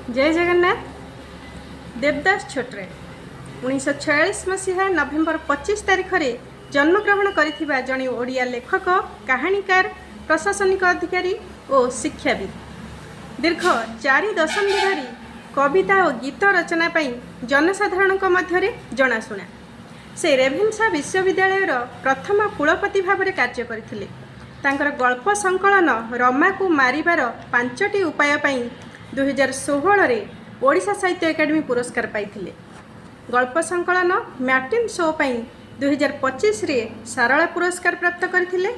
जय जगन्नाथ। देवदास छोटरे 1946 मसीहा नवेम्बर 25 तारिख में जन्मग्रहण कर जड़े ओडिया लेखक, कहानीकार, प्रशासनिक अधिकारी और शिक्षाविद। दीर्घ 4 दशंधि धरी कविता और गीत रचना जनसाधारण मध्य जनाशुना। से रेभेन्सा विश्वविद्यालय प्रथम कुलपति भाव में कार्य करथिले। तांकर गल्प संकलन रमा को मारिबार 5टी उपाय 2016 रे ओडिशा साहित्य एकाडेमी पुरस्कार पाइथिले। गल्प संकलन मैटिन शो 2025 रे सारला पुरस्कार प्राप्त करथिले।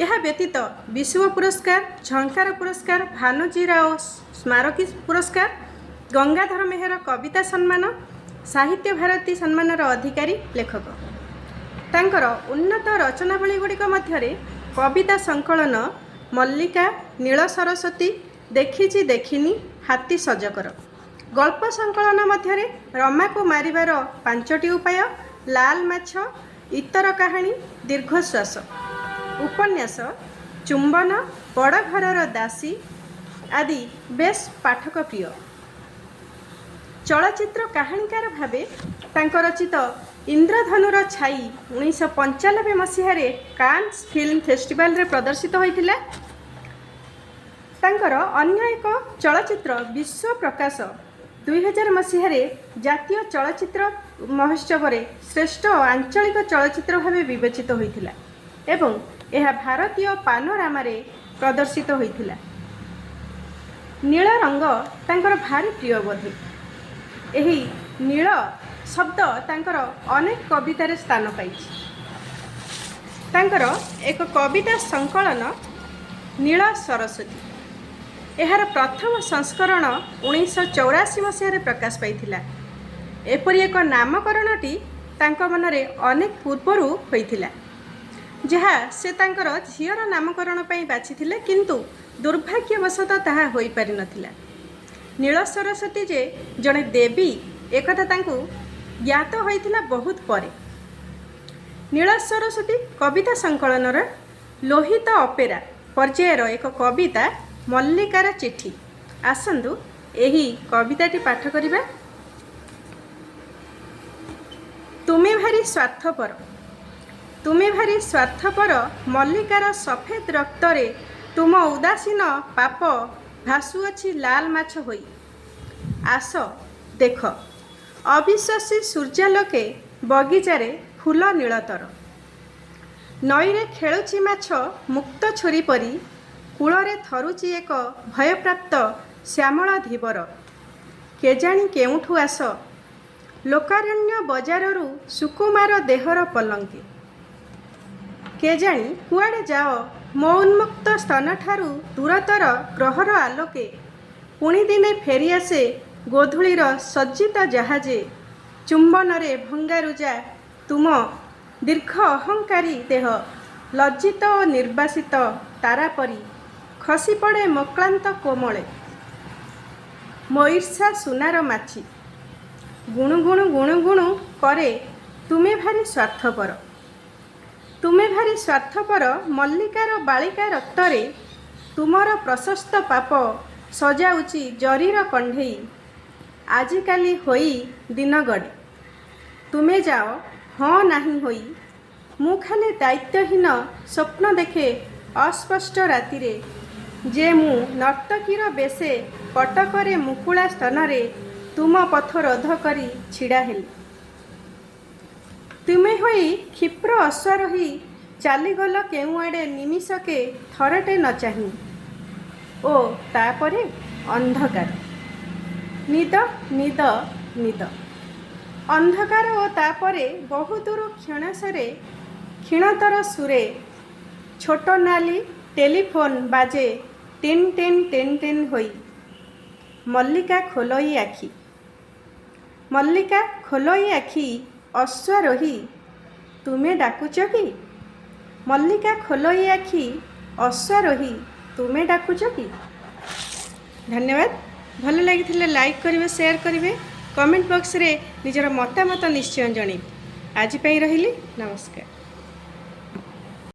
यह व्यतीत विश्व पुरस्कार, झंकार पुरस्कार, भानुजी राव स्मारकी पुरस्कार, गंगाधर मेहर कविता सम्मान, साहित्य भारती सम्मानर अधिकारी लेखक। तांकर उन्नत रचनावली गुड़िक मध्य कविता संकलन मल्लिका, नील सरस्वती, देखिची देखिनी, हाथी सजकर। गल्प संकलन मध्य रमा को मारिबार 5टी उपाय, लाल माछ, इतर कहानी, दीर्घश्वास। उपन्यास चुंबन, बड़ घरर दासी आदि बेस पाठक प्रिय। चलचित्र कहानीकार भावे तांकर रचित इंद्रधनुर छाई 1995 मसीह कान्स फिल्म फेस्टिवल रे प्रदर्शित होइथिला। तांकर अन्य एक चलचित्र विश्व प्रकाश 2000 मसीह जातीय चलचित्र महोत्सव रे श्रेष्ठ आंचलिक चलचित्र भाव विवेचित होइथिला एवं यह भारतीय पानोरामा रे प्रदर्शित होइथिला। नील रंग तांकर भारी प्रिय बोधे। एही नील शब्द तांकर अनेक कवितार स्थान पाइछि। तांकर एक कविता संकलन नील सरस्वती। एहार प्रथम संस्करण 1984 मसीह प्रकाश पाइथिला। एपरि एक नामकरणटी तांक मनरे अनेक पूर्वरु होइथिला, जहा से तांकर झियर नामकरण पई बाछिथिले, किंतु दुर्भाग्यवशतः ताहा होई पारि नथिला। नील सरस्वती जे जड़े देवी एकथा तांकु ज्ञात होइथिला बहुत परे। नील सरस्वती कविता संकलनर लोहित अपेरा पर्यायर एक कविता मल्लिकार चिठी। आसंतु एही कविताटी पाठ करिबा। तुमे भारी स्वार्थपर, तुमे भारी स्वार्थपर, मल्लिकार सफेद रक्तरे तुम उदासीन पाप भासुअछि लाल माछ होई। आस देख अविश्वासी सूर्यालोके बगीचारे फूल नीलतर। नईरे खेलुछि माछ मुक्त छुरी परी, कूलरे थरुछि एक भयप्राप्त श्यामल धीवर। केजाणी केउठु आस लोकारण्य बजाररू सुकुमार देहर पलंकी। केजाणी कुआडे जाओ मो उन्मुक्त स्तन ठारू दूरतर ग्रहर आलोके। पुणी दिने फेरी आसे गोधूलीर सज्जित जहाजे। चुंबनरे भंगारुजा तुम दीर्घ अहंकारी देह। लज्जित और निर्वासित तारा परी खसी पड़े मक्लांत कोमले। मो ईर्षा सुनार माछी गुणु गुणु गुणु गुणु करे तुमे भारी स्वार्थपर। तुमे भारी स्वार्थपर, मल्लिकार बालिका रक्तरे तुमर प्रशस्त पाप सजाउची जरीर कंढेई। आजिकाली होई दिन गड़े तुमे जाओ हाँ नहीं होई। मु खाली दायित्वहीन स्वप्न देखे अस्पष्ट रातिरे। जे मु नर्तकीर बेसे कटकरे मुकुला स्तनरे तुम पथ रोध करी छिड़ा हेली। तुमे होई क्षिप्र अश्वारोही चलीगल केउआड़े निमिषके थरटे न चाही। ओ तापरे अंधकार निद निद निद। अंधकार ओ तापरे बहुदूर क्षणसरे क्षीणतर सुरे छोट नाली टेलीफोन बाजे टिन टिन टिन टिन होई। मल्लिका खोलोई आखि, मल्लिका खोलोई आखि, अश्वारोही तुमे डाकुच कि? मल्लिका खोलोई आखि, अश्वारोही तुमे डाकुच कि? धन्यवाद। भल लगी लाइक करेंगे, शेयर करेंगे, कमेंट बॉक्स रे निजर मतामत निश्चय जन। आज रही नमस्कार।